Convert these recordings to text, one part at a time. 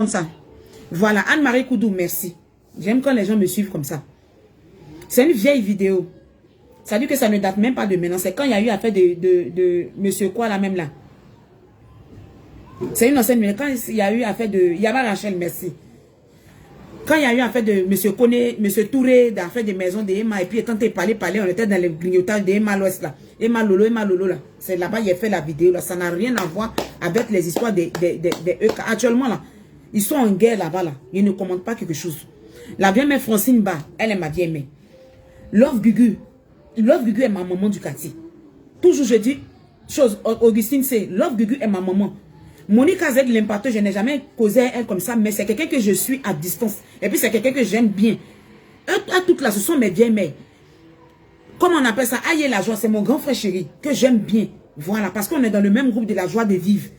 ça. Voilà, Anne-Marie Koudou, merci. J'aime quand les gens me suivent comme ça. C'est une vieille vidéo. Ça veut dire que ça ne date même pas de maintenant. C'est quand il y a eu affaire de monsieur quoi là même là. C'est une ancienne, mais quand il y a eu affaire de Yaba Rachel, merci. Quand il y a eu affaire de monsieur Koné, monsieur Touré, d'affaire des maisons d'Emma, et puis quand il parlait, on était dans le grignotage d'Emma l'Ouest là. Emma Lolo là. C'est là-bas il a fait la vidéo là. Ça n'a rien à voir avec les histoires des EK. Actuellement là, ils sont en guerre là-bas là. Ils ne commentent pas quelque chose. La vieille mère Francine Ba, elle est ma vieille mère. Love Gugu est ma maman du quartier. Toujours je dis, chose, Augustine c'est, Love Gugu est ma maman. Monique Z, l'impacteur, je n'ai jamais causé elle comme ça, mais c'est quelqu'un que je suis à distance. Et puis c'est quelqu'un que j'aime bien. À toutes là, ce sont mes vieilles mères. Comment on appelle ça? Aïe la joie, c'est mon grand frère chéri, que j'aime bien. Voilà, parce qu'on est dans le même groupe de la joie de vivre.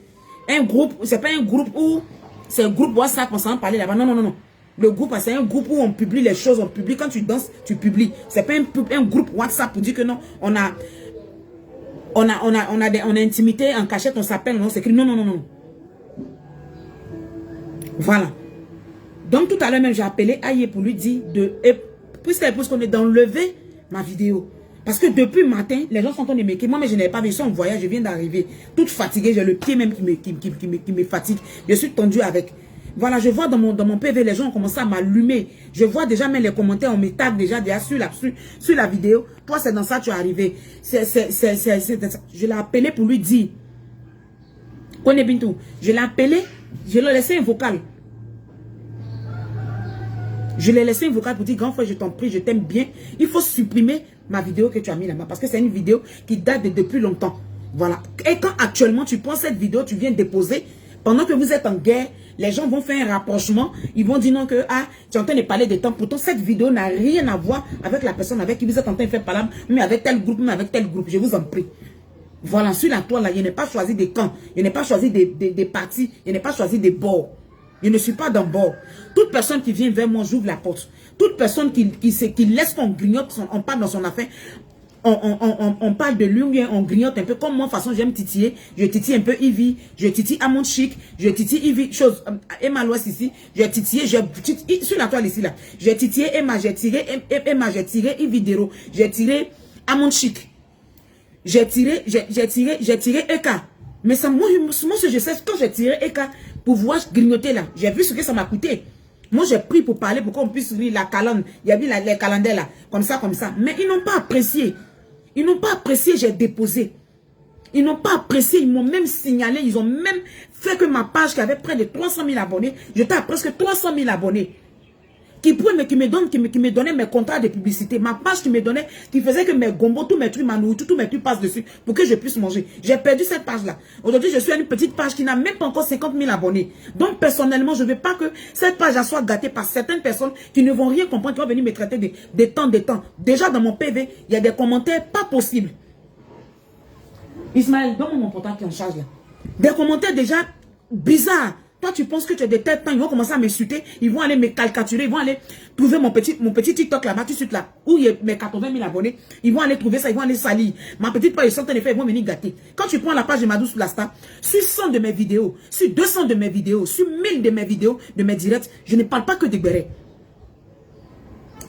Un groupe, c'est pas un groupe où, c'est un groupe WhatsApp, on s'en parler là-bas. Non, non, non, non. Le groupe, c'est un groupe où on publie les choses, on publie. Quand tu danses, tu publies. C'est pas un groupe WhatsApp pour dire que non, on a intimité en cachette, on s'appelle, on s'écrit. Non, non, non, non. Voilà. Donc tout à l'heure même, j'ai appelé Aïe pour lui dire puisqu'elle pense qu'on est d'enlever ma vidéo. Parce que depuis le matin, les gens sont en train de me moi, mais je n'avais pas vu, je suis en voyage, je viens d'arriver. Toute fatiguée, j'ai le pied même qui me fatigue. Je suis tendue avec. Voilà, je vois dans mon PV, les gens ont commencé à m'allumer. Je vois déjà même les commentaires, on me tag déjà sur la vidéo. Toi, c'est dans ça que tu es arrivé. Je l'ai appelé pour lui dire. Connais Bintou. Je l'ai appelé, je lui ai laissé un vocal. Je l'ai laissé un vocal pour dire, grand frère, je t'en prie, je t'aime bien. Il faut supprimer ma vidéo que tu as mis là-bas. Parce que c'est une vidéo qui date de depuis longtemps. Voilà. Et quand actuellement tu prends cette vidéo, tu viens déposer, pendant que vous êtes en guerre, les gens vont faire un rapprochement. Ils vont dire non que, tu es en train de parler des temps. Pourtant, cette vidéo n'a rien à voir avec la personne avec qui vous êtes en train de faire parler, mais avec tel groupe, mais avec tel groupe. Je vous en prie. Voilà, sur la toile là, je n'ai pas choisi des camps. Je n'ai pas choisi des partis. Je n'ai pas choisi des bords. Je ne suis pas d'un bord. Toute personne qui vient vers moi, j'ouvre la porte. Toute personne qui laisse qu'on grignote, on parle dans son affaire, on parle de lui, on grignote un peu. Comme moi, de toute façon, j'aime titiller. Je titille un peu Ivy, je titille Amon Chic, je titille Ivy, chose, Emma Lois ici, j'ai titillé, sur la toile ici là, j'ai titillé Emma, j'ai tiré Ivy Dero, j'ai tiré Amon Chic, j'ai tiré Eka. Mais ça, moi, je sais, quand j'ai tiré Eka, pour voir grignoter là, j'ai vu ce que ça m'a coûté. Moi, j'ai pris pour parler, pour qu'on puisse lire la calende. Il y avait les calendars là, comme ça. Mais ils n'ont pas apprécié. Ils n'ont pas apprécié, j'ai déposé. Ils n'ont pas apprécié, ils m'ont même signalé, ils ont même fait que ma page qui avait près de 300 000 abonnés, j'étais à presque 300 000 abonnés. Qui me donnait mes contrats de publicité. Ma page qui me donnait, qui faisait que mes gombos, tous mes trucs, ma nourriture, tous mes trucs passent dessus pour que je puisse manger. J'ai perdu cette page-là. Aujourd'hui, je suis à une petite page qui n'a même pas encore 50 000 abonnés. Donc, personnellement, je ne veux pas que cette page soit gâtée par certaines personnes qui ne vont rien comprendre, qui vont venir me traiter des temps. Déjà, dans mon PV, il y a des commentaires pas possibles. Ismaël, donne-moi mon portable qui est en charge là. Des commentaires déjà bizarres. Toi, tu penses que tu es de tel temps, ils vont commencer à m'insulter, ils vont aller me caricaturer, ils vont aller trouver mon petit TikTok là-bas, tout de suite là, où il y a mes 80 000 abonnés, ils vont aller trouver ça, ils vont aller salir. Ma petite page, ils sont en train de faire, ils vont venir gâter. Quand tu prends la page de Madouce Blasta, sur 100 de mes vidéos, sur 200 de mes vidéos, sur 1000 de mes vidéos, de mes directs, je ne parle pas que des bérets.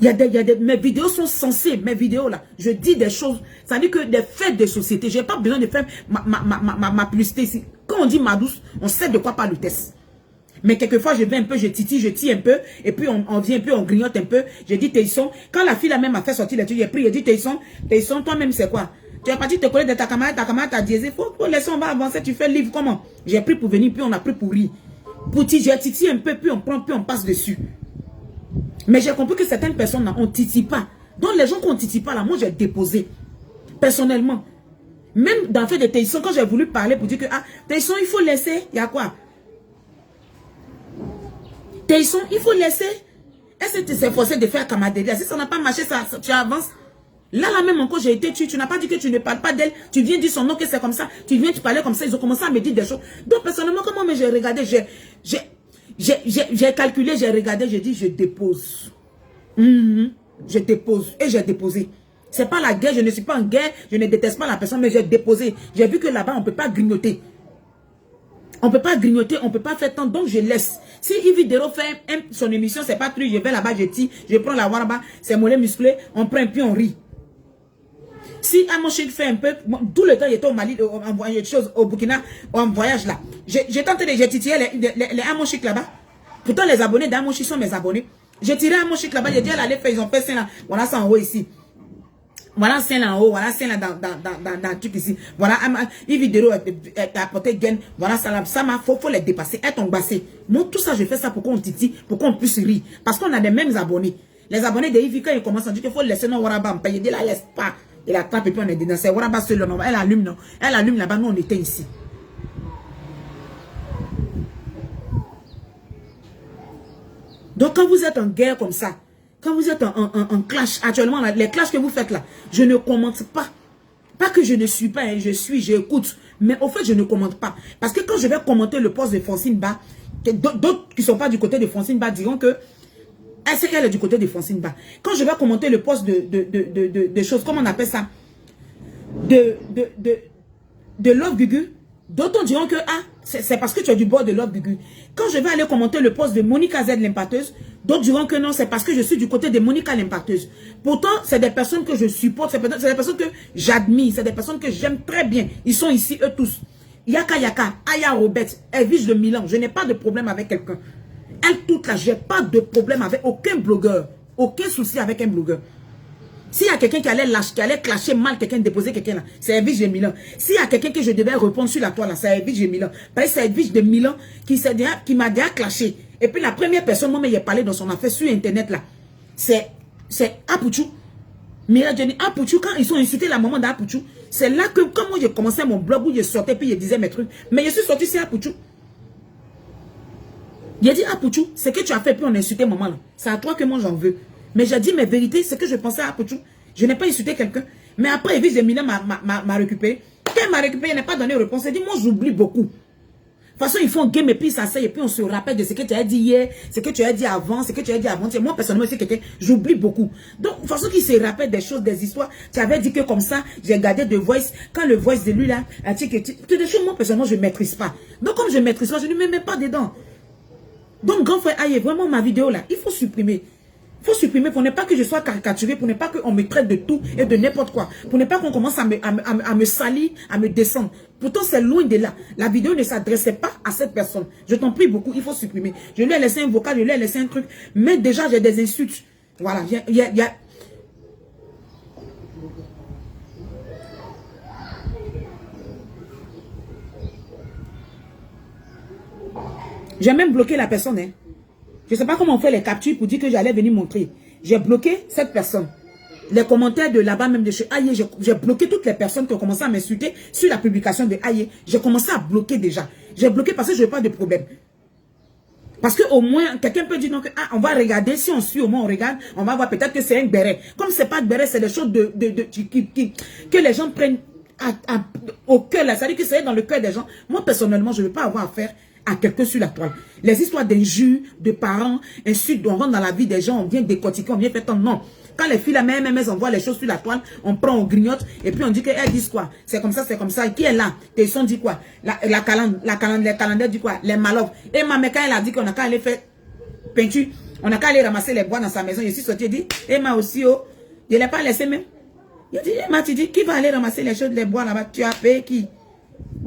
Mes vidéos sont censées, mes vidéos là, je dis des choses, ça veut dire que des faits de société, je n'ai pas besoin de faire ma publicité ici. Quand on dit Madouce, on sait de quoi parle le test. Mais quelquefois, je vais un peu, je titille, je tire un peu, et puis on vient un peu, on grignote un peu. J'ai dit, Taïson, quand la fille là même a fait sortir l'étude, j'ai pris, j'ai dit, Taïson, toi-même, c'est quoi? Tu es parti te coller de ta camarade t'a diesé, faut laisser, on va avancer, tu fais le livre, comment? J'ai pris pour venir, puis on a pris pour rire. J'ai titillé un peu, puis on prend, puis on passe dessus. Mais j'ai compris que certaines personnes là, on titille pas. Donc les gens qu'on titille pas là, moi j'ai déposé. Personnellement. Même dans le fait de Taïson, quand j'ai voulu parler pour dire que, Taïson, il faut laisser, il y a quoi? Taïson, il faut laisser. Est-ce que tu t'es forcé de faire camaraderie? Si ça n'a pas marché, tu avances. Là même encore, j'ai été tu n'as pas dit que tu ne parles pas d'elle. Tu viens dire son nom, que c'est comme ça. Tu viens, tu parlais comme ça. Ils ont commencé à me dire des choses. Donc, personnellement, comment j'ai regardé, j'ai calculé, j'ai regardé, j'ai dit, je dépose. Je dépose. Et j'ai déposé. C'est pas la guerre, je ne suis pas en guerre. Je ne déteste pas la personne, mais j'ai déposé. J'ai vu que là-bas, on ne peut pas grignoter. On ne peut pas grignoter, on ne peut pas faire tant, donc je laisse. Si Yves Dero fait son émission, c'est pas truc, je vais là-bas, je tire, je prends la waraba, c'est mollet musclé, on prend puis on rit. Si Amoshik fait un peu, tout le temps, il était au Mali, en voyage, au Burkina, en voyage là. J'ai tenté de titiller les Amoshik là-bas. Pourtant, les abonnés d'Amoshik sont mes abonnés. J'ai tiré Amoshik là-bas, j'ai dit, elle allait faire, ils ont fait ça là. Voilà ça en haut ici. Voilà c'est là en haut, voilà c'est là dans le truc ici. Voilà, une vidéo a apporté gain. Voilà ça m'a, faut les dépasser, être embassé. Moi, tout ça, je fais ça pour qu'on titille, pour qu'on puisse rire. Parce qu'on a les mêmes abonnés. Les abonnés de Yves, quand ils commencent à dire qu'il faut laisser nos Waraba en payer, il dit la laisse pas. Il attrape et puis on est dedans. C'est Waraba seul, non. Elle allume, non. Elle allume là-bas, nous on était ici. Donc quand vous êtes en guerre comme ça, quand vous êtes en clash, actuellement, là, les clashs que vous faites là, je ne commente pas. Pas que je ne suis pas, hein, j'écoute. Mais au fait, je ne commente pas. Parce que quand je vais commenter le poste de Francine Ba, d'autres qui ne sont pas du côté de Francine Ba diront que elle sait qu'elle est du côté de Francine Ba. Quand je vais commenter le poste de choses, comment on appelle ça? De Love Gugu, d'autres diront que ah, c'est parce que tu es du bord de Love Gugu. Quand je vais aller commenter le poste de Monica Z l'impacteuse, d'autres diront que non, c'est parce que je suis du côté de Monica l'impacteuse. Pourtant, c'est des personnes que je supporte, c'est des personnes que j'admire, c'est des personnes que j'aime très bien. Ils sont ici, eux tous. Yaka Yaka, Aya Robert, Elvis de Milan, je n'ai pas de problème avec quelqu'un. Elle toute là, je n'ai pas de problème avec aucun blogueur. Aucun souci avec un blogueur. S'il y a quelqu'un qui allait clasher mal quelqu'un, déposer quelqu'un là, c'est Elvis de Milan. S'il y a quelqu'un que je devais répondre sur la toile là, c'est Elvis de Milan. Parce que c'est Elvis de Milan qui m'a déjà clashé. Et puis la première personne, moi, il a parlé dans son affaire sur internet là, c'est Apouchou. Mira Jenny, Apouchou, quand ils sont insultés la maman d'Apouchou, c'est là que, quand moi j'ai commencé mon blog où je sortais puis je disais mes trucs, mais je suis sorti sur Apouchou. Il a dit, Apouchou, ce que tu as fait, puis on a insulté maman là. C'est à toi que moi j'en veux. Mais j'ai dit mes vérités, c'est que je pensais à Apouchou. Je n'ai pas insulté quelqu'un. Mais après, Elvis de Milan m'a récupéré. Quand il m'a récupéré, il n'a pas donné de réponse. Il dit, moi j'oublie beaucoup. De toute façon, ils font game et puis ils s'asseyent et puis on se rappelle de ce que tu as dit hier, ce que tu as dit avant, ce que tu as dit avant. Moi, personnellement, c'est quelqu'un, j'oublie beaucoup. Donc, de toute façon, qu'ils se rappellent des choses, des histoires. Tu avais dit que comme ça, j'ai gardé de voice. Quand le voice de lui là, c'est des choses, moi, personnellement, je ne maîtrise pas. Donc, comme je ne maîtrise pas, je ne me mets pas dedans. Donc, grand frère, aïe, vraiment, ma vidéo là, il faut supprimer. Il faut supprimer pour ne pas que je sois caricaturé, pour ne pas qu'on me traite de tout et de n'importe quoi. Pour ne pas qu'on commence à me salir, à me descendre. Pourtant, c'est loin de là. La vidéo ne s'adressait pas à cette personne. Je t'en prie beaucoup, il faut supprimer. Je lui ai laissé un vocal, je lui ai laissé un truc. Mais déjà, j'ai des insultes. Voilà, j'ai même bloqué la personne, hein. Je ne sais pas comment on fait les captures pour dire que j'allais venir montrer. J'ai bloqué cette personne. Les commentaires de là-bas, même de chez Aïe, j'ai bloqué toutes les personnes qui ont commencé à m'insulter sur la publication de Aïe. J'ai commencé à bloquer déjà. J'ai bloqué parce que je n'ai pas de problème. Parce qu'au moins, quelqu'un peut dire donc, ah, on va regarder, si on suit, au moins on regarde, on va voir peut-être que c'est un béret. Comme ce n'est pas de béret, c'est des choses que les gens prennent au cœur. C'est-à-dire que c'est dans le cœur des gens. Moi, personnellement, je ne veux pas avoir affaire à quelqu'un sur la toile. Les histoires d'injures, de parents, insultes, on rentre dans la vie des gens, on vient décortiquer, on vient faire tant. Non. Quand les filles, la même, elles envoient les choses sur la toile, on prend, on grignote, et puis on dit qu'elles disent quoi? C'est comme ça, c'est comme ça. Et qui est là? Tes sons dit quoi? Les calendaires dit quoi? Les malofs. Et ma mère, quand elle a dit qu'on a qu'à aller faire peinture, on a qu'à aller ramasser les bois dans sa maison, je suis sorti, dit, Emma aussi, oh, je ne l'ai pas laissé même. Il dit, Emma, tu dis, qui va aller ramasser les choses, les bois là-bas? Tu as payé qui?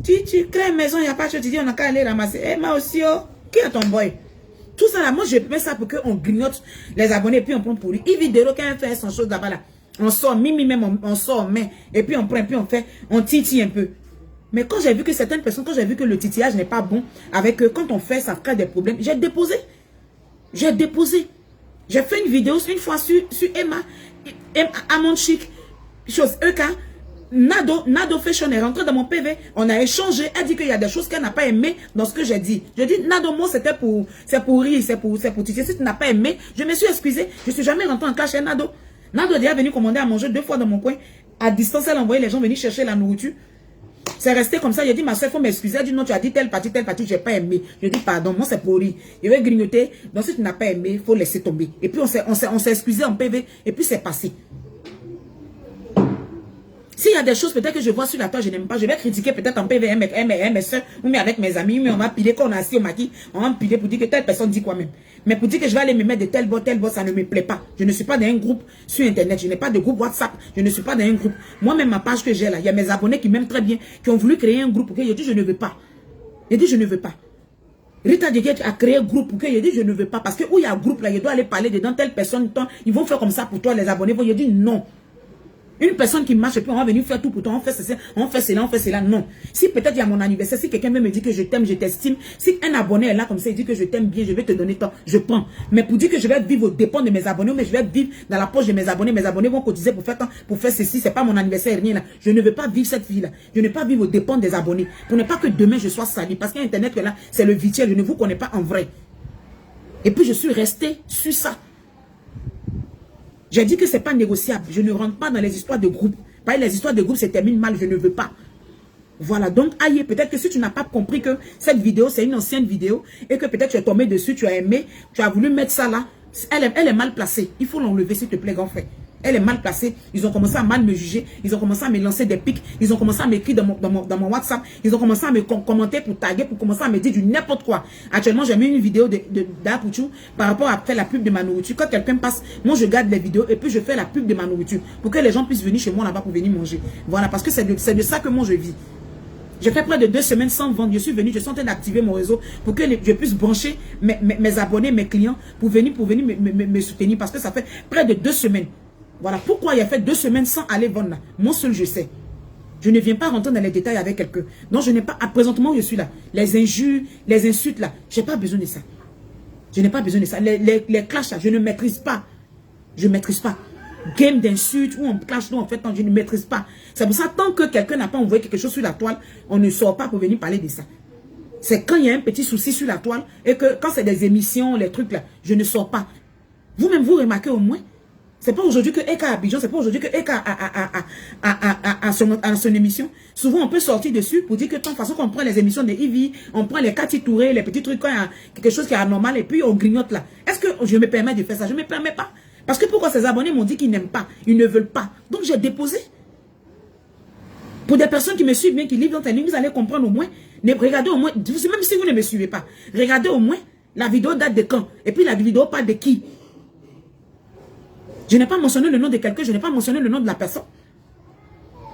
Tu crées une maison, il n'y a pas de chose, tu dis, on a qu'à aller ramasser. Eh, moi aussi, oh, qui est ton boy? Tout ça là, moi je mets ça pour qu'on grignote les abonnés, puis on prend pour lui. Yves Dero, quand il fait son chose là-bas là, on sort, mimi même, on sort, mais, et puis on prend, puis on fait, on titille un peu. Mais quand j'ai vu que certaines personnes, quand j'ai vu que le titillage n'est pas bon, avec eux, quand on fait, ça crée des problèmes, j'ai déposé. J'ai déposé. J'ai fait une vidéo une fois sur Emma Amonchik, chose EK. Nado Fashion est rentré dans mon PV. On a échangé. Elle dit qu'il y a des choses qu'elle n'a pas aimé dans ce que j'ai dit. Je dis, Nado, moi, c'est pour rire, c'est pour titiller. Si tu n'as pas aimé, je me suis excusée. Je ne suis jamais rentré en clash chez Nado. Nado est déjà venu commander à manger 2 fois dans mon coin. À distance, elle envoyait les gens venir chercher la nourriture. C'est resté comme ça. J'ai dit, ma soeur, il faut m'excuser. Elle dit, non, tu as dit telle partie, je n'ai pas aimé. Je dis, pardon, moi, c'est pour rire. Je vais grignoter. Donc, si tu n'as pas aimé, il faut laisser tomber. Et puis, on s'est excusé en PV. Et puis, c'est passé. Si y a des choses peut-être que je vois sur la toile, je n'aime pas, je vais critiquer peut-être en PVM, mes soeurs, ou même avec mes amis, mais on va piler quand on est assis au maquis, on va piler pour dire que telle personne dit quoi même. Mais pour dire que je vais aller me mettre de tel bot, ça ne me plaît pas. Je ne suis pas dans un groupe sur Internet, je n'ai pas de groupe WhatsApp, je ne suis pas dans un groupe. Moi-même, ma page que j'ai là, il y a mes abonnés qui m'aiment très bien, qui ont voulu créer un groupe, ok, je dis je ne veux pas. Je dis je ne veux pas. Rita Djeguet a créé un groupe, ok, je dis je ne veux pas, parce que où il y a un groupe là, je dois aller parler dedans, telle personne, ils vont faire comme ça pour toi, les abonnés, je dis non. Une personne qui marche et puis on va venir faire tout pour toi, on fait cela, on fait cela, non. Si peut-être il y a mon anniversaire, si quelqu'un me dit que je t'aime, je t'estime, si un abonné est là comme ça, il dit que je t'aime bien, je vais te donner temps, je prends. Mais pour dire que je vais vivre aux dépens de mes abonnés, mais je vais vivre dans la poche de mes abonnés vont cotiser pour faire temps, pour faire ceci, c'est pas mon anniversaire, rien là. Je ne veux pas vivre cette vie-là. Je ne veux pas vivre aux dépens des abonnés. Pour ne pas que demain je sois sali, parce qu'Internet là, c'est le virtuel, je ne vous connais pas en vrai. Et puis je suis resté sur ça. J'ai dit que c'est pas négociable. Je ne rentre pas dans les histoires de groupe. Parce que les histoires de groupe se terminent mal, je ne veux pas. Voilà, donc aïe, peut-être que si tu n'as pas compris que cette vidéo, c'est une ancienne vidéo, et que peut-être tu es tombé dessus, tu as aimé, tu as voulu mettre ça là, elle est mal placée. Il faut l'enlever, s'il te plaît, grand frère. Elle est mal placée. Ils ont commencé à mal me juger. Ils ont commencé à me lancer des pics. Ils ont commencé à m'écrire dans mon WhatsApp. Ils ont commencé à me commenter pour taguer, pour commencer à me dire du n'importe quoi. Actuellement, j'ai mis une vidéo d'Apouchou par rapport à faire la pub de ma nourriture. Quand quelqu'un passe, moi je garde les vidéos et puis je fais la pub de ma nourriture pour que les gens puissent venir chez moi là-bas pour venir manger. Voilà, parce que c'est de ça que moi je vis. J'ai fait près de 2 semaines sans vendre. Je suis venu, je suis en train d'activer mon réseau pour que je puisse brancher mes abonnés, mes clients pour venir me soutenir parce que ça fait près de 2 semaines. Voilà pourquoi il a fait 2 semaines sans aller vendre là. Moi seul je sais. Je ne viens pas rentrer dans les détails avec quelqu'un. Donc je n'ai pas, présentement je suis là. Les injures, les insultes là, je n'ai pas besoin de ça. Je n'ai pas besoin de ça. Les clashs là, je ne maîtrise pas. Je ne maîtrise pas. Game d'insultes où on clash, nous en fait, je ne maîtrise pas. C'est pour ça, tant que quelqu'un n'a pas envoyé quelque chose sur la toile, on ne sort pas pour venir parler de ça. C'est quand il y a un petit souci sur la toile et que quand c'est des émissions, les trucs là, je ne sors pas. Vous-même, vous remarquez au moins. C'est pas aujourd'hui que Eka a Abidjan, c'est pas aujourd'hui que Eka a son émission. Souvent, on peut sortir dessus pour dire que de toute façon, qu'on prend les émissions de Ivy, on prend les Cathy Touré, les petits trucs, quand il y a quelque chose qui est anormal, et puis on grignote là. Est-ce que je me permets de faire ça? Je ne me permets pas. Parce que pourquoi ces abonnés m'ont dit qu'ils n'aiment pas, ils ne veulent pas. Donc j'ai déposé. Pour des personnes qui me suivent bien, qui livrent dans ta ligne, vous allez comprendre au moins. Regardez au moins, même si vous ne me suivez pas, regardez au moins, la vidéo date de quand? Et puis la vidéo parle de qui? Je n'ai pas mentionné le nom de quelqu'un, je n'ai pas mentionné le nom de la personne.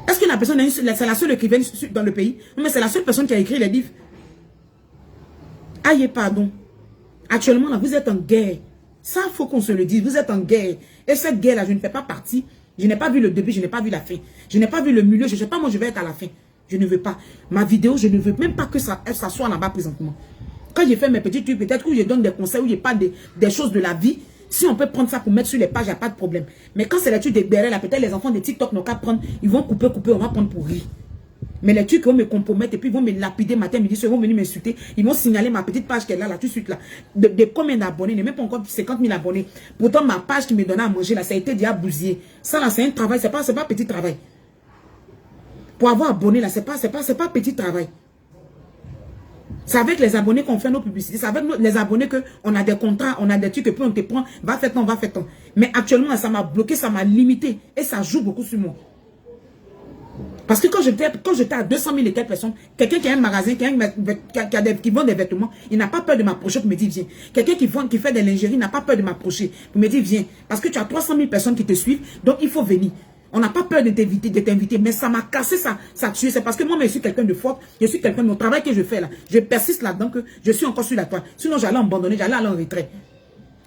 Est-ce que la personne, c'est la seule écrivaine dans le pays? Mais c'est la seule personne qui a écrit les livres. Aïe, pardon. Actuellement, là, vous êtes en guerre. Ça, il faut qu'on se le dise. Vous êtes en guerre. Et cette guerre-là, je ne fais pas partie. Je n'ai pas vu le début, je n'ai pas vu la fin. Je n'ai pas vu le milieu, je ne sais pas, moi, je vais être à la fin. Je ne veux pas. Ma vidéo, je ne veux même pas que ça soit là-bas présentement. Quand j'ai fait mes petits trucs, peut-être où je donne des conseils, où je parle des choses de la vie, si on peut prendre ça pour mettre sur les pages, il n'y a pas de problème. Mais quand c'est les trucs des bérets, là, peut-être les enfants de TikTok n'ont qu'à prendre, ils vont couper, on va prendre pour rire. Mais les trucs qui vont me compromettre et puis ils vont me lapider matin, midi, ils vont venir m'insulter. Ils vont signaler ma petite page qu'elle a là, tout de suite là. De combien d'abonnés, n'est même pas encore 50 000 abonnés. Pourtant, ma page qui me donnait à manger là, ça a été déjà bousillé. Ça là, c'est un travail, c'est pas petit travail. Pour avoir abonné là, c'est pas petit travail. C'est avec les abonnés qu'on fait nos publicités. C'est avec les abonnés qu'on a des contrats, on a des trucs, et puis on te prend, va faire ton. Mais actuellement, ça m'a bloqué, ça m'a limité. Et ça joue beaucoup sur moi. Parce que quand j'étais à 200 000 et quelques personnes, quelqu'un qui a un magasin, qui vend des vêtements, il n'a pas peur de m'approcher pour me dire viens. Quelqu'un qui fait des lingeries n'a pas peur de m'approcher pour me dire viens. Parce que tu as 300 000 personnes qui te suivent, donc il faut venir. On n'a pas peur de t'inviter, mais ça m'a cassé, ça tué. C'est parce que moi, je suis quelqu'un de fort, je suis quelqu'un de mon travail que je fais là. Je persiste là-dedans que je suis encore sur la toile. Sinon, j'allais abandonner, j'allais aller en retrait.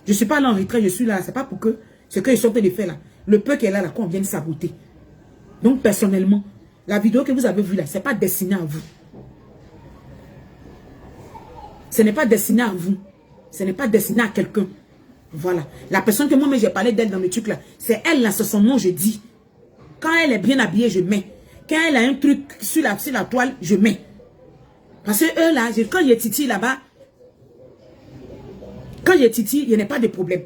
Je ne suis pas allé en retrait, je suis là. C'est pas pour que ce que je suis en train de faire là. Le peu qui est là, qu'on vienne saboter. Donc, personnellement, la vidéo que vous avez vue là, ce n'est pas destiné à vous. Ce n'est pas destiné à vous. Ce n'est pas destiné à quelqu'un. Voilà. La personne que moi, j'ai parlé d'elle dans le truc là, c'est elle là, c'est son nom, je dis. Quand elle est bien habillée, je mets. Quand elle a un truc sur la toile, je mets. Parce que eux là, quand il y a Titi là-bas, quand il y a Titi, il n'y a pas de problème.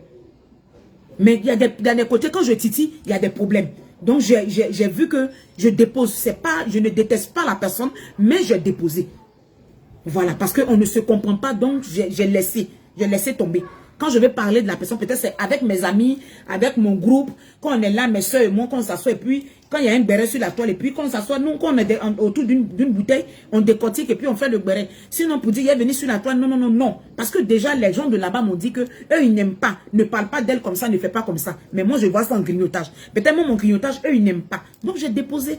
Mais il y a des côtés, quand je Titi, il y a des problèmes. Donc j'ai vu que je dépose. Je ne déteste pas la personne, mais j'ai déposé. Voilà, parce qu'on ne se comprend pas, donc j'ai laissé tomber. Quand je vais parler de la personne, peut-être c'est avec mes amis, avec mon groupe, quand on est là, mes soeurs et moi, quand on s'assoit, et puis Quand il y a un béret sur la toile, et puis quand on s'assoit, nous, quand on est autour d'une bouteille, on décortique et puis on fait le béret. Sinon, pour dire, il est venu sur la toile, non, non, non, non. Parce que déjà, les gens de là-bas m'ont dit que eux, ils n'aiment pas. Ne parle pas d'elle comme ça, ne fais pas comme ça. Mais moi, je vois ça en grignotage. Peut-être moi, mon grignotage, eux, ils n'aiment pas. Donc, j'ai déposé.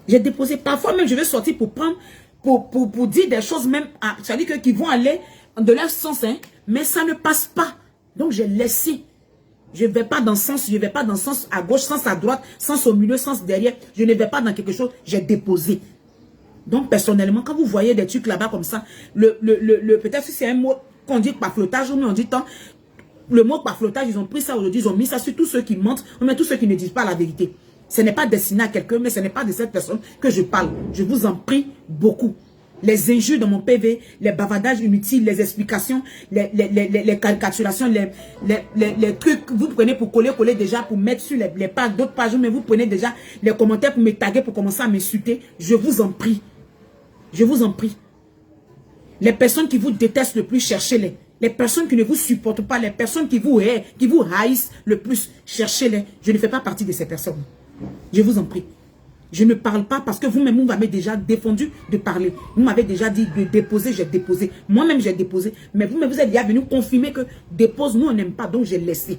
J'ai déposé. Parfois, même, je vais sortir pour prendre, pour dire des choses même, c'est-à-dire que qui vont aller de leur sens, hein, mais ça ne passe pas. Donc, j'ai laissé. Je ne vais pas dans sens, je ne vais pas dans sens à gauche, sens à droite, sens au milieu, sens derrière. Je ne vais pas dans quelque chose, j'ai déposé. Donc, personnellement, quand vous voyez des trucs là-bas comme ça, peut-être si c'est un mot qu'on dit par flottage, ou on dit tant, le mot par flottage, ils ont pris ça aujourd'hui, ils ont mis ça sur tous ceux qui mentent, ou même tous ceux qui ne disent pas la vérité. Ce n'est pas destiné à quelqu'un, mais ce n'est pas de cette personne que je parle. Je vous en prie beaucoup. Les injures dans mon PV, les bavardages inutiles, les explications, les caricaturations, les trucs que vous prenez pour coller déjà, pour mettre sur les pages, d'autres pages, mais vous prenez déjà les commentaires pour me taguer, pour commencer à m'insulter. Je vous en prie. Je vous en prie. Les personnes qui vous détestent le plus, cherchez-les. Les personnes qui ne vous supportent pas, les personnes qui vous haïssent le plus, cherchez-les. Je ne fais pas partie de ces personnes. Je vous en prie. Je ne parle pas parce que vous-même, vous m'avez déjà défendu de parler. Vous m'avez déjà dit de déposer, j'ai déposé. Moi-même, j'ai déposé. Mais vous-même, vous êtes déjà venu confirmer que dépose, nous, on n'aime pas. Donc, j'ai laissé.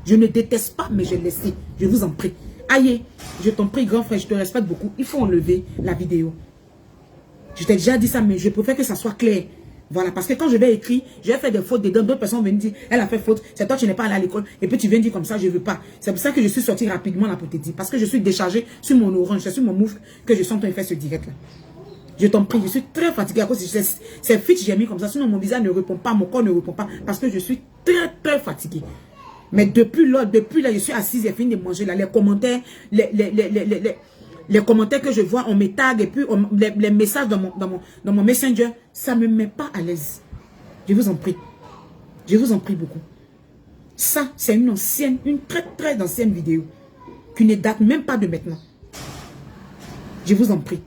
Je ne déteste pas, mais j'ai laissé. Je vous en prie. Aïe, je t'en prie, grand frère, je te respecte beaucoup. Il faut enlever la vidéo. Je t'ai déjà dit ça, mais je préfère que ça soit clair. Voilà, parce que quand je vais écrire, je vais faire des fautes dedans, d'autres personnes viennent dire, elle a fait faute, c'est toi qui n'es pas allé à l'école, et puis tu viens dire comme ça, je ne veux pas. C'est pour ça que je suis sorti rapidement là pour te dire, parce que je suis déchargé sur mon orange, c'est sur mon moufle que je suis en train de faire ce direct là. Je t'en prie, je suis très fatigué à cause de ces fiches j'ai mis comme ça, sinon mon visage ne répond pas, mon corps ne répond pas, parce que je suis très très fatigué. Mais depuis là, je suis assise, j'ai fini de manger là, les commentaires, les commentaires que je vois, on me tag et puis les messages dans mon messenger, ça ne me met pas à l'aise. Je vous en prie. Je vous en prie beaucoup. Ça, c'est une très très ancienne vidéo qui ne date même pas de maintenant. Je vous en prie.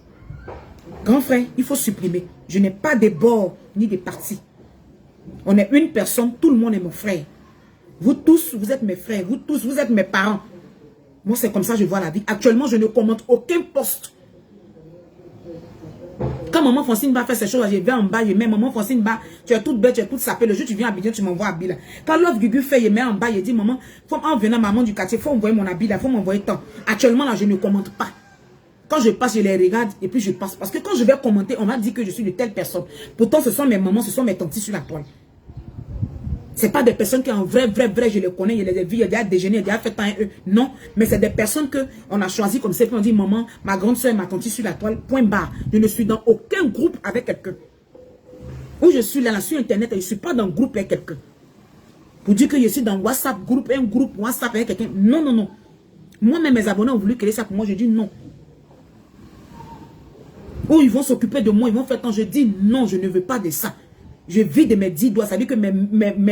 Grand frère, il faut supprimer. Je n'ai pas de bords ni de partis. On est une personne, tout le monde est mon frère. Vous tous, vous êtes mes frères. Vous tous, vous êtes mes parents. Moi, c'est comme ça que je vois la vie. Actuellement, je ne commente aucun poste. Quand maman Francine va faire ces choses, je vais en bas, je mets maman Francine va, tu es toute bête, tu es toute sapée. Le jour où tu viens à Abidjan, tu m'envoies à Abidjan. Quand l'autre Gugu fait, je mets en bas, je dis maman, en venant maman du quartier, il faut envoyer mon habit là, il faut m'envoyer tant. Actuellement, là, je ne commente pas. Quand je passe, je les regarde et puis je passe. Parce que quand je vais commenter, on m'a dit que je suis de telle personne. Pourtant, ce sont mes mamans, ce sont mes tantis sur la toile. Ce n'est pas des personnes qui en vrai, je les connais, il y a des vies, il y a déjà déjeuné, il y a déjà fait un eux. Non, mais c'est des personnes qu'on a choisi comme ça, puis on dit, maman, ma grande soeur, ma tante sur la toile, point barre. Je ne suis dans aucun groupe avec quelqu'un. Où je suis là, sur Internet, je ne suis pas dans un groupe avec quelqu'un. Pour dire que je suis dans WhatsApp, un groupe WhatsApp avec quelqu'un. Non, non, non. Moi-même, mes abonnés ont voulu créer ça pour moi, je dis non. Où ils vont s'occuper de moi, ils vont faire tant, je dis non, je ne veux pas de ça. Je vis de mes 10 doigts, ça veut dire que mes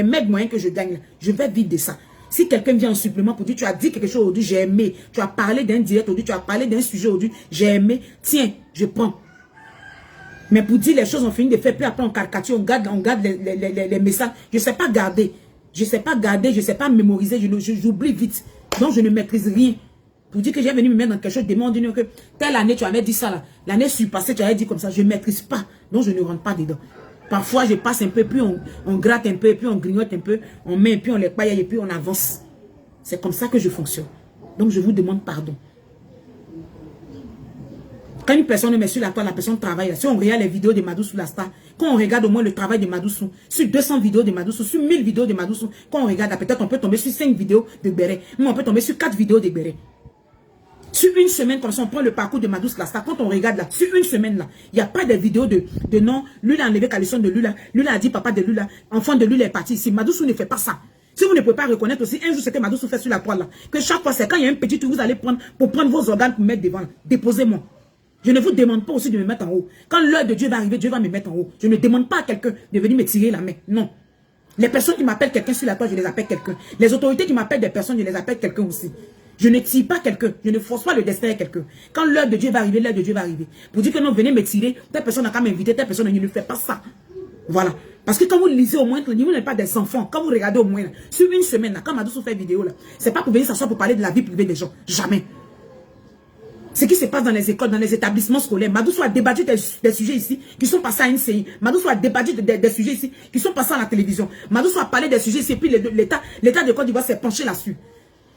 mètres moyens que je gagne, je vais vivre de ça. Si quelqu'un vient en supplément pour dire, tu as dit quelque chose aujourd'hui, j'ai aimé. Tu as parlé d'un direct aujourd'hui, tu as parlé d'un sujet aujourd'hui, j'ai aimé. Tiens, je prends. Mais pour dire les choses, on finit de faire, puis après on caricature, on garde les messages. Je ne sais pas garder. Je ne sais pas garder, je ne sais pas mémoriser, j'oublie vite. Donc je ne maîtrise rien. Pour dire que j'ai venu me mettre dans quelque chose, demande que telle année tu avais dit ça là. L'année surpassée, tu avais dit comme ça. Je ne maîtrise pas. Donc je ne rentre pas dedans. Parfois, je passe un peu, puis on gratte un peu, puis on grignote un peu, on met, puis on les paille, et puis on avance. C'est comme ça que je fonctionne. Donc, je vous demande pardon. Quand une personne met sur la toile, la personne travaille. Si on regarde les vidéos de Madoussou la star, quand on regarde au moins le travail de Madoussou, sur 200 vidéos de Madoussou, sur 1000 vidéos de Madoussou, quand on regarde, peut-être on peut tomber sur 5 vidéos de Béret, mais on peut tomber sur 4 vidéos de Béret. Sur une semaine, comme ça, on prend le parcours de Madoussou la star. Quand on regarde là, sur une semaine là, il n'y a pas de vidéos de non, Lula a enlevé Calisson de Lula, Lula a dit papa de Lula, enfant de Lula est parti ici. Madoussou ne fait pas ça. Si vous ne pouvez pas reconnaître aussi, un jour, ce que Madoussou fait sur la toile là, que chaque fois, c'est quand il y a un petit truc, vous allez prendre pour prendre vos organes pour mettre devant là. Déposez-moi. Je ne vous demande pas aussi de me mettre en haut. Quand l'heure de Dieu va arriver, Dieu va me mettre en haut. Je ne demande pas à quelqu'un de venir me tirer la main. Non. Les personnes qui m'appellent quelqu'un sur la toile, je les appelle quelqu'un. Les autorités qui m'appellent des personnes, je les appelle quelqu'un aussi. Je ne tire pas quelqu'un. Je ne force pas le destin à quelqu'un. Quand l'heure de Dieu va arriver, l'heure de Dieu va arriver. Pour dire que non, venez me tirer, telle personne n'a qu'à m'inviter, telle personne, je ne fais pas ça. Voilà. Parce que quand vous lisez au moins, vous n'êtes pas des enfants. Quand vous regardez au moins, là, sur une semaine, là, quand Madoussou fait vidéo, là, c'est pas pour venir s'asseoir pour parler de la vie privée des gens. Jamais. Ce qui se passe dans les écoles, dans les établissements scolaires. Madoussou a débattu des sujets ici qui sont passés à une CI. Madoussou a débattu des sujets ici qui sont passés à la télévision. Madoussou a parlé des sujets ici et puis l'État de Côte d'Ivoire s'est penché là-dessus.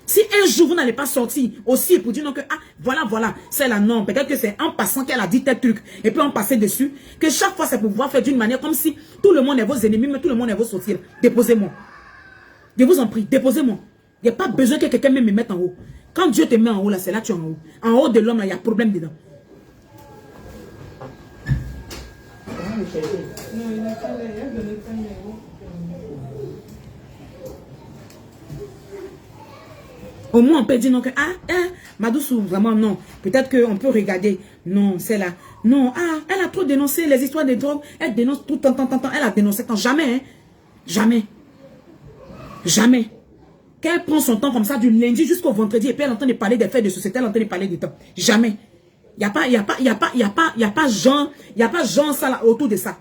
Si un jour vous n'allez pas sortir aussi pour dire non que ah voilà, c'est la norme. Peut-être que c'est en passant qu'elle a dit tel truc et puis on passait dessus. Que chaque fois c'est pour pouvoir faire d'une manière comme si tout le monde est vos ennemis, mais tout le monde est vos sorciers. Déposez-moi. Je vous en prie, déposez-moi. Il n'y a pas besoin que quelqu'un me mette en haut. Quand Dieu te met en haut là, c'est là que tu es en haut. En haut de l'homme là, il y a problème dedans. Au moins, on peut dire non que, Madoussou, vraiment non. Peut-être qu'on peut regarder. Non, c'est là. Non, elle a trop dénoncé les histoires de drogue. Elle dénonce tout le temps. Elle a dénoncé tant. Jamais, hein. Jamais. Jamais. Qu'elle prend son temps comme ça du lundi jusqu'au vendredi et puis elle entend parler des faits de société, elle entend parler du temps. Jamais. Il n'y a pas genre ça là, autour de ça.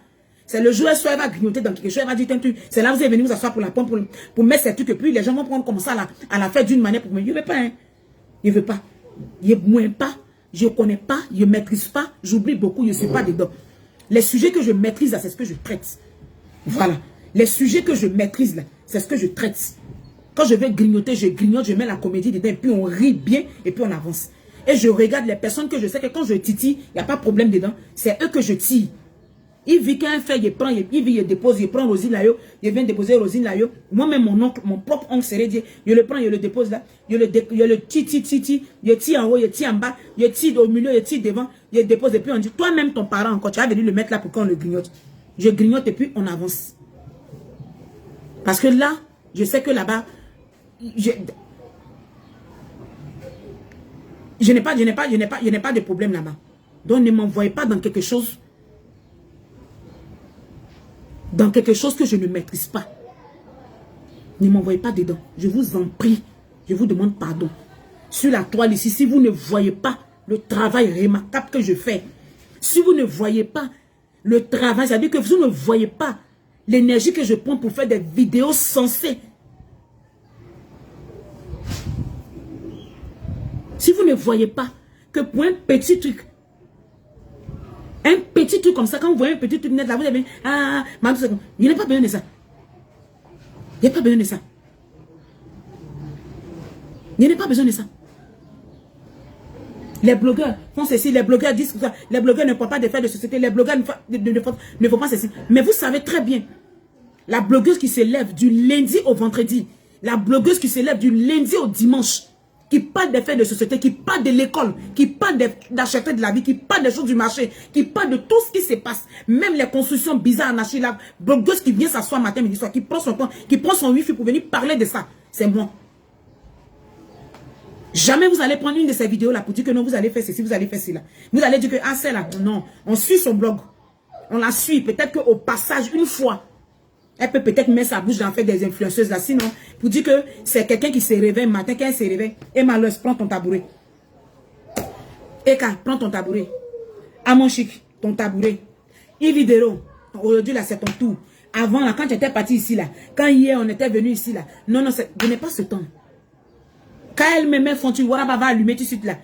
C'est le jour, soit elle va grignoter dans quelque chose, elle va dire un truc. C'est là où vous êtes venu vous asseoir pour la pompe, pour mettre ces trucs, et puis les gens vont prendre comme ça là, à la faire d'une manière pour me dire, je ne veux pas, hein. Je ne veux pas. Je ne pas, je ne connais pas, je ne maîtrise pas, j'oublie beaucoup, je ne suis pas dedans. Les sujets que je maîtrise là, c'est ce que je traite. Voilà. Les sujets que je maîtrise là, c'est ce que je traite. Quand je vais grignoter, je grignote, je mets la comédie dedans, et puis on rit bien, et puis on avance. Et je regarde les personnes que je sais que quand je titille, il n'y a pas de problème dedans, c'est eux que je tire. Il vit qu'un fait, il prend, il dépose, il prend Rosine là, il vient déposer Rosine là. Moi-même, mon oncle, mon propre oncle serait dit, je le prends, je le dépose là, je le tire, je tire en haut, je tire en bas, je tire au milieu, je tire devant, je dépose, et puis on dit, toi-même, ton parent encore, tu as venu le mettre là pour qu'on le grignote. Je grignote et puis on avance. Parce que là, je sais que là-bas, je n'ai pas de problème là-bas. Donc ne m'envoyez pas dans quelque chose que je ne maîtrise pas. Ne m'envoyez pas dedans. Je vous en prie. Je vous demande pardon. Sur la toile ici, si vous ne voyez pas le travail remarquable que je fais, si vous ne voyez pas le travail, c'est-à-dire que vous ne voyez pas l'énergie que je prends pour faire des vidéos sensées. Si vous ne voyez pas que pour un petit truc comme ça, quand vous voyez un petit truc net là, vous avez il n'y a pas besoin de ça. Il n'y a pas besoin de ça. Il n'y a pas besoin de ça. Les blogueurs font ceci, les blogueurs disent ça, les blogueurs ne font pas des faits de société, les blogueurs ne font pas ceci. Mais vous savez très bien, la blogueuse qui se lève du lundi au vendredi, la blogueuse qui se lève du lundi au dimanche, qui parle des faits de société, qui parle de l'école, qui parle d'acheter de la vie, qui parle des choses du marché, qui parle de tout ce qui se passe, même les constructions bizarres en Achille, la blogueuse qui vient s'asseoir matin, midi, soir, qui prend son temps, qui prend son wifi pour venir parler de ça, c'est moi. Jamais vous allez prendre une de ces vidéos là pour dire que non, vous allez faire ceci, vous allez faire cela. Vous allez dire que c'est là, non, on suit son blog, on la suit, peut-être qu'au passage, une fois, elle peut peut-être mettre sa bouche dans faire des influenceuses là. Sinon, pour dire que c'est quelqu'un qui se réveille matin, quand elle se réveille. Et malheureusement, prends ton tabouret. Eka, prends ton tabouret. À mon chic, ton tabouret. Ividero, aujourd'hui là, c'est ton tour. Avant là, quand tu étais parti ici là, quand hier on était venu ici là, non, je n'ai pas ce temps. Quand elle me met fontu, voilà, va allumer tout de suite là.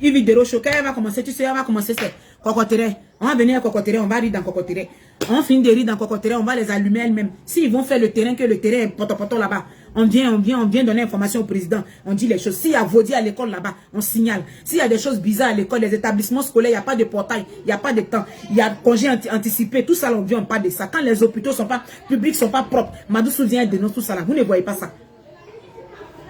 Ividero, quand elle va commencer, tu sais, elle va commencer c'est cocoteré. On va venir à cocoteré, on va rire dans cocoteré. On finit de rire dans cocoteré, on va les allumer elles-mêmes. S'ils vont faire le terrain, que le terrain est poto là-bas, on vient donner information au président. On dit les choses. S'il y a vaudit à l'école là-bas, on signale. S'il y a des choses bizarres à l'école, les établissements scolaires, il n'y a pas de portail, il n'y a pas de temps, il y a congé anticipé, tout ça, on vient, on parle de ça. Quand les hôpitaux sont pas publics, sont pas propres, Madoussou vient et dénonce tout ça là. Vous ne voyez pas ça.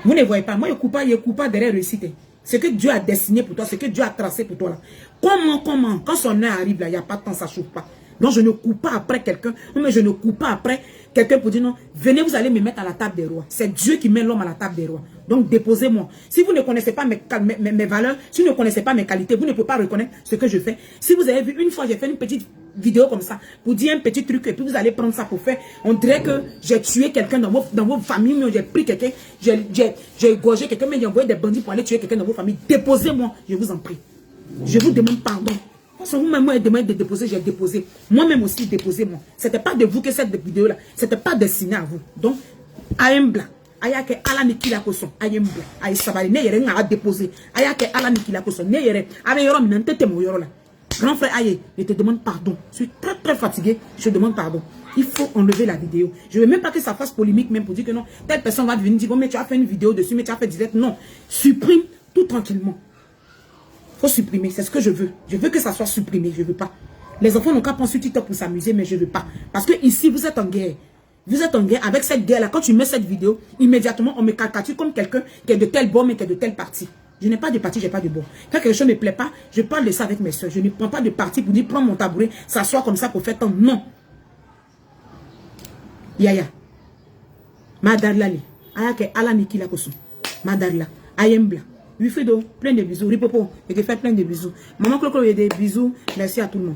Vous ne voyez pas. Moi, je ne coupe pas derrière réussite. Ce que Dieu a dessiné pour toi, ce que Dieu a tracé pour toi là. Comment, quand son heure arrive là, il n'y a pas de temps, ça ne chauffe pas. Donc je ne coupe pas après quelqu'un, mais je ne coupe pas après quelqu'un pour dire non, venez, vous allez me mettre à la table des rois. C'est Dieu qui met l'homme à la table des rois. Donc déposez-moi. Si vous ne connaissez pas mes valeurs, si vous ne connaissez pas mes qualités, vous ne pouvez pas reconnaître ce que je fais. Si vous avez vu, une fois j'ai fait une petite vidéo comme ça, pour dire un petit truc, et puis vous allez prendre ça pour faire, on dirait que j'ai tué quelqu'un dans vos familles, mais j'ai pris quelqu'un, j'ai égorgé quelqu'un, mais j'ai envoyé des bandits pour aller tuer quelqu'un dans vos familles. Déposez-moi, je vous en prie. Je vous demande pardon. Si vous-même demandez de déposer, j'ai déposé. Moi-même aussi, déposez-moi. Ce n'était pas de vous que cette vidéo-là, ce n'était pas destiné à vous. Donc, à un blanc, ayake ala nikila koson ayembe ay sabali ne yere nga déposer ayake ala nikila koson ne yere ave yoro minante mo yoro la grand frère aye je te demande pardon, je suis très fatigué, je te demande pardon. Il faut enlever la vidéo. Je veux même pas que ça fasse polémique même pour dire que non, telle personne va venir dire oh, mais tu as fait une vidéo dessus, mais tu as fait direct. Non, supprime tout tranquillement. Faut supprimer, c'est ce que je veux. Je veux que ça soit supprimé, je veux pas. Les enfants n'ont qu'à prendre sur TikTok pour s'amuser, mais je veux pas. Parce que ici, vous êtes en guerre. Vous êtes en guerre avec cette guerre-là. Quand tu mets cette vidéo, immédiatement, on me caricature comme quelqu'un qui est de tel bord, mais qui est de tel parti. Je n'ai pas de parti, je n'ai pas de bord. Quand quelque chose ne me plaît pas, je parle de ça avec mes soeurs. Je ne prends pas de parti pour dire, prends mon tabouret, s'asseoir comme ça pour faire tant. Non. Yaya. Madarlali. Ayake ala nikila kosu. Madarla. Ayembla. Wifido, plein de bisous. Ripopo, je te fais plein de bisous. Maman Cloclo, il y a des bisous. Merci à tout le monde.